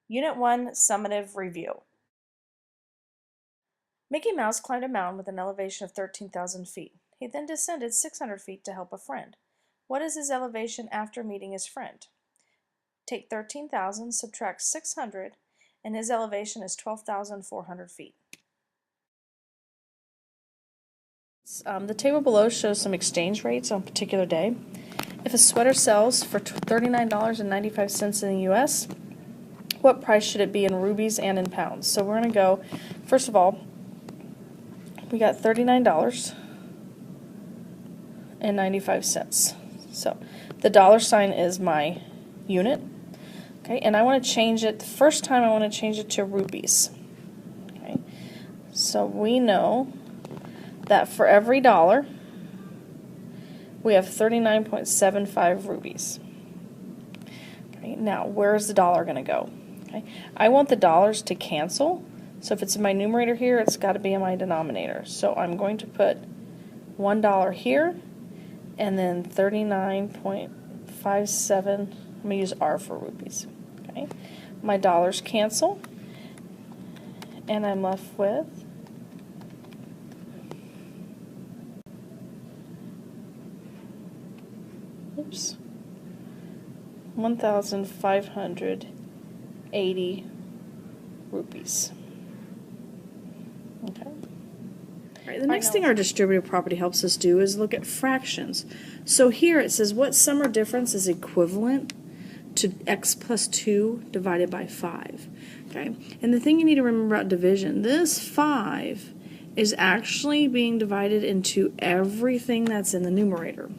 Unit 1 Summative Review. Mickey Mouse climbed a mountain with an elevation of 13,000 feet. He then descended 600 feet to help a friend. What is his elevation after meeting his friend? Take 13,000, subtract 600, and his elevation is 12,400 feet. The table below shows some exchange rates on a particular day. If a sweater sells for $39.95 in the U.S., what price should it be in rupees and in pounds? So we're going to go, first of all, we got $39.95. So the dollar sign is my unit. Okay, and I want to change it, the first time I want to change it to rupees. Okay, so we know that for every dollar, we have 39.75 rupees. Okay, now where's the dollar going to go? Okay, I want the dollars to cancel, so if it's in my numerator here, it's got to be in my denominator. So I'm going to put $1 here, and then 39.57, I'm going to use R for rupees. Okay, my dollars cancel, and I'm left with oops, 1,580 rupees. Okay. All right, the next thing our distributive property helps us do is look at fractions. So here it says what sum or difference is equivalent to x plus 2 divided by 5. Okay, and the thing you need to remember about division, this 5 is actually being divided into everything that's in the numerator.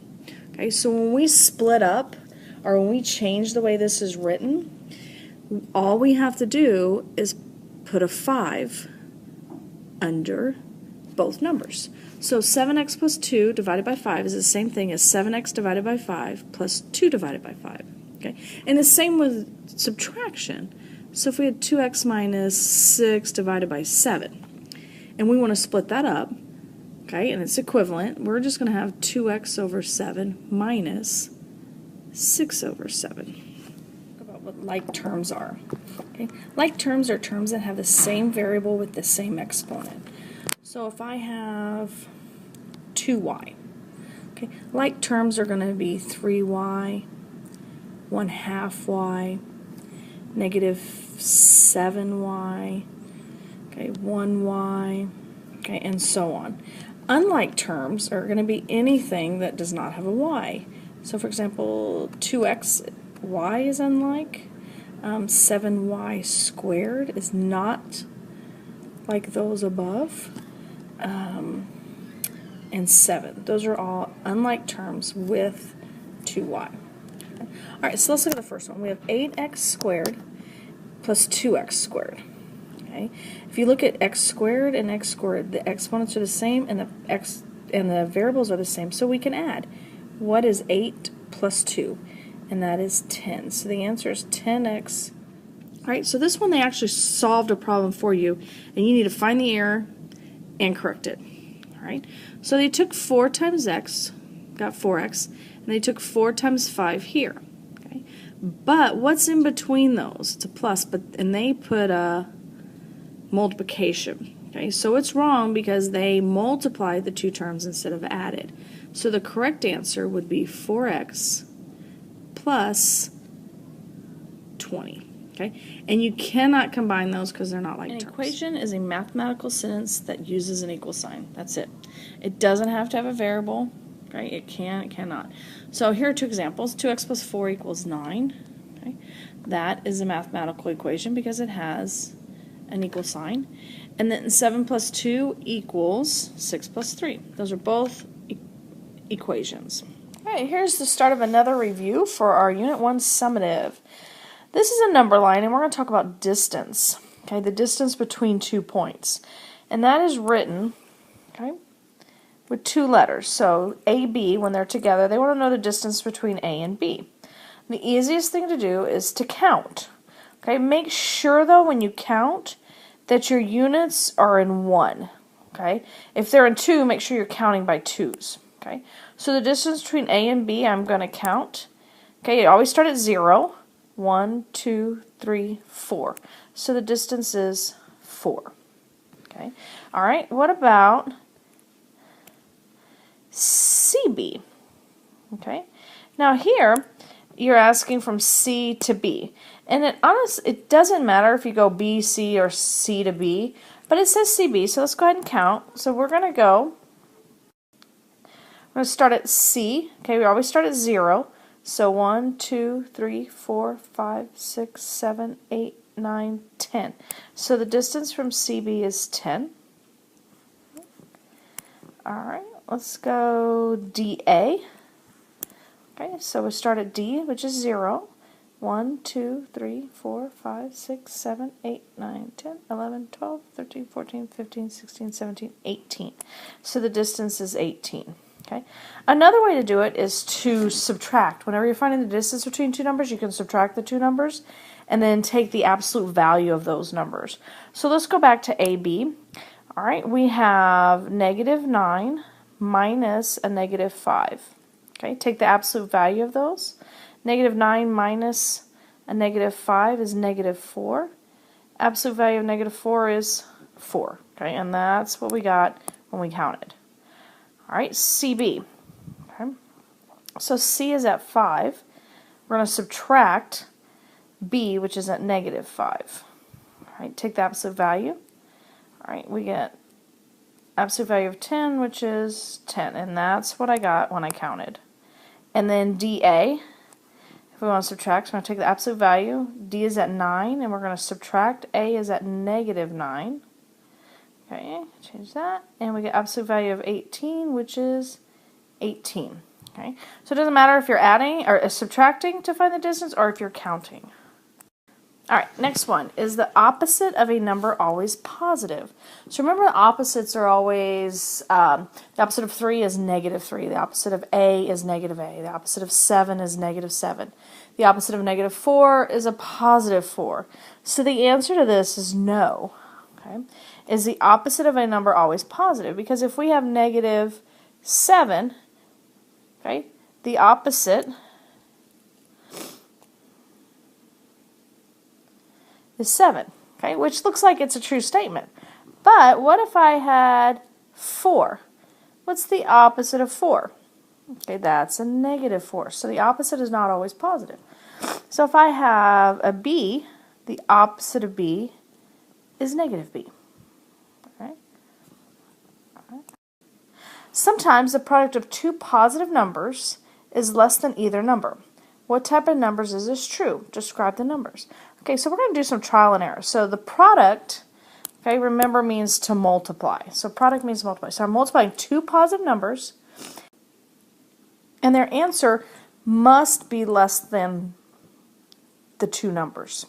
Okay, so when we split up, or when we change the way this is written, all we have to do is put a 5 under both numbers. So 7x plus 2 divided by 5 is the same thing as 7x divided by 5 plus 2 divided by 5. Okay, and the same with subtraction. So if we had 2x minus 6 divided by 7, and we want to split that up, okay, and it's equivalent, we're just going to have 2x over 7 minus 6 over 7. About what like terms are. Okay, like terms are terms that have the same variable with the same exponent. So if I have 2y, okay, like terms are going to be 3y, 1/2 y, negative 7y, okay, 1y, okay, and so on. Unlike terms are going to be anything that does not have a y. So for example, 2xy is unlike, 7y squared is not like those above, and 7. Those are all unlike terms with 2y. Okay. All right, so let's look at the first one. We have 8x squared plus 2x squared. Okay. If you look at x squared and x squared, the exponents are the same and the variables are the same, so we can add. What is 8 plus 2? And that is 10. So the answer is 10x. All right, so this one they actually solved a problem for you, and you need to find the error and correct it. All right, so they took 4 times x, got 4x, and they took 4 times 5 here. Okay, but what's in between those? It's a plus, and they put a multiplication. Okay, so it's wrong because they multiplied the two terms instead of added. So the correct answer would be 4x plus 20. Okay, and you cannot combine those because they're not like terms. An equation is a mathematical sentence that uses an equal sign. That's it. It doesn't have to have a variable. Okay, it can, it cannot. So here are two examples. 2x plus 4 equals 9. Okay, that is a mathematical equation because it has an equal sign. And then 7 plus 2 equals 6 plus 3. Those are both equations. All right, here's the start of another review for our Unit 1 summative. This is a number line, and we're going to talk about distance. Okay, the distance between 2 points. And that is written, okay, with 2 letters. So A, B, when they're together, they want to know the distance between A and B. The easiest thing to do is to count. Okay, make sure though when you count that your units are in 1. Okay, if they're in 2, make sure you're counting by 2's. Okay, so the distance between A and B, I'm going to count. Okay, you always start at 0. 1, 2, 3, 4. So the distance is 4. Okay. All right. What about CB? Okay. Now here, you're asking from C to B. And it doesn't matter if you go B, C, or C to B, but it says CB, so let's go ahead and count. So we're going to start at C. Okay, we always start at 0. So 1, 2, 3, 4, 5, 6, 7, 8, 9, 10. So the distance from CB is 10. All right, let's go DA. Okay, so we start at D, which is 0. 1, 2, 3, 4, 5, 6, 7, 8, 9, 10, 11, 12, 13, 14, 15, 16, 17, 18. So the distance is 18. Okay. Another way to do it is to subtract. Whenever you're finding the distance between two numbers, you can subtract the two numbers and then take the absolute value of those numbers. So let's go back to AB. All right, we have -9 minus a -5. Okay, take the absolute value of those. -9 minus a -5 is -4. Absolute value of -4 is 4. Okay, and that's what we got when we counted. All right, CB. Okay, so C is at 5. We're going to subtract B, which is at -5. All right, take the absolute value. All right, we get absolute value of 10, which is 10, and that's what I got when I counted. And then DA, if we want to subtract, so I'm going to take the absolute value. D is at 9, and we're going to subtract. A is at -9. Okay, change that, and we get absolute value of 18, which is 18. Okay, so it doesn't matter if you're adding or subtracting to find the distance or if you're counting. All right, next one. Is the opposite of a number always positive? So remember, the opposites are always, the opposite of 3 is -3. The opposite of A is -A. The opposite of 7 is -7. The opposite of -4 is a +4. So the answer to this is no. Okay. Is the opposite of a number always positive? Because if we have -7, okay, the opposite is 7, okay, which looks like it's a true statement. But what if I had 4? What's the opposite of 4? Okay, that's a -4. So the opposite is not always positive. So if I have a B, the opposite of B is -B. Okay. Sometimes the product of two positive numbers is less than either number. What type of numbers is this true? Describe the numbers. Okay, so we're going to do some trial and error. So the product, okay, remember, means to multiply. So product means multiply. So I'm multiplying two positive numbers, and their answer must be less than the two numbers.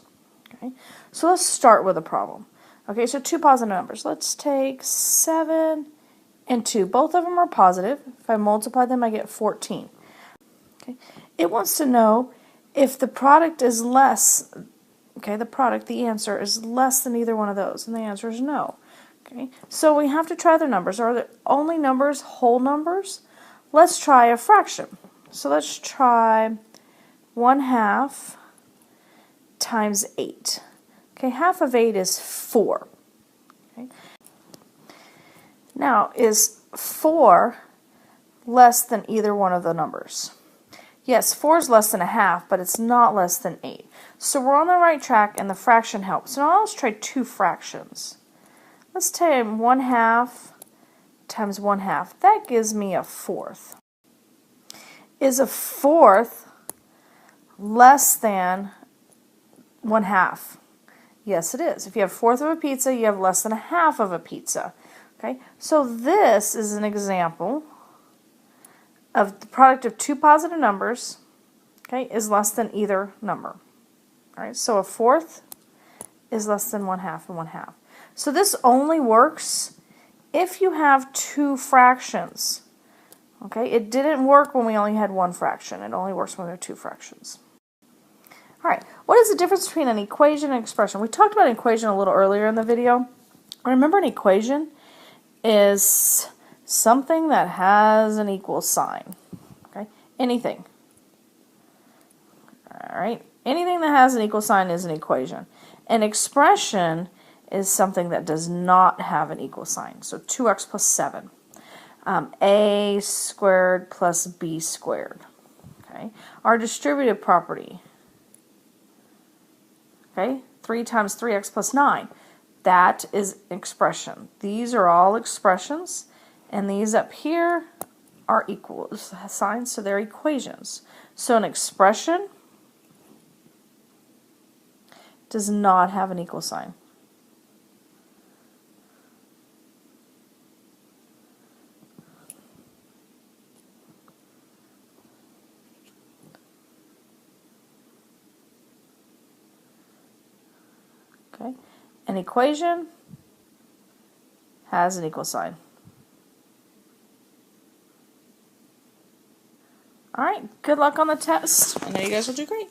Okay, so let's start with a problem. Okay, so two positive numbers. Let's take 7 and 2. Both of them are positive. If I multiply them, I get 14. Okay, it wants to know if the product is less, okay, the answer is less than either one of those, and the answer is no. Okay, so we have to try the numbers. Are the only numbers whole numbers? Let's try a fraction. So let's try 1/2 times 8. Okay, half of 8 is 4. Okay. Now, is 4 less than either one of the numbers? Yes, 4 is less than a half, but it's not less than 8. So we're on the right track, and the fraction helps. So now let's try two fractions. Let's take 1/2 times 1/2. That gives me a 1/4. Is a 1/4 less than 1/2? Yes, it is. If you have 1/4 of a pizza, you have less than a half of a pizza. Okay, so this is an example of the product of two positive numbers, okay, is less than either number. All right, so a 1/4 is less than 1/2 and 1/2. So this only works if you have two fractions. Okay, it didn't work when we only had one fraction. It only works when there are two fractions. All right, what is the difference between an equation and expression? We talked about an equation a little earlier in the video. Remember, an equation is something that has an equal sign. Okay, anything. All right, Anything that has an equal sign is an equation. An expression is something that does not have an equal sign. So 2x plus 7. A squared plus b squared. Okay. Our distributive property. Okay. 3 times 3x plus 9. That is expression. These are all expressions, and these up here are equal signs, so they're equations. So an expression does not have an equal sign. Okay. An equation has an equal sign. All right, good luck on the test. I know you guys will do great.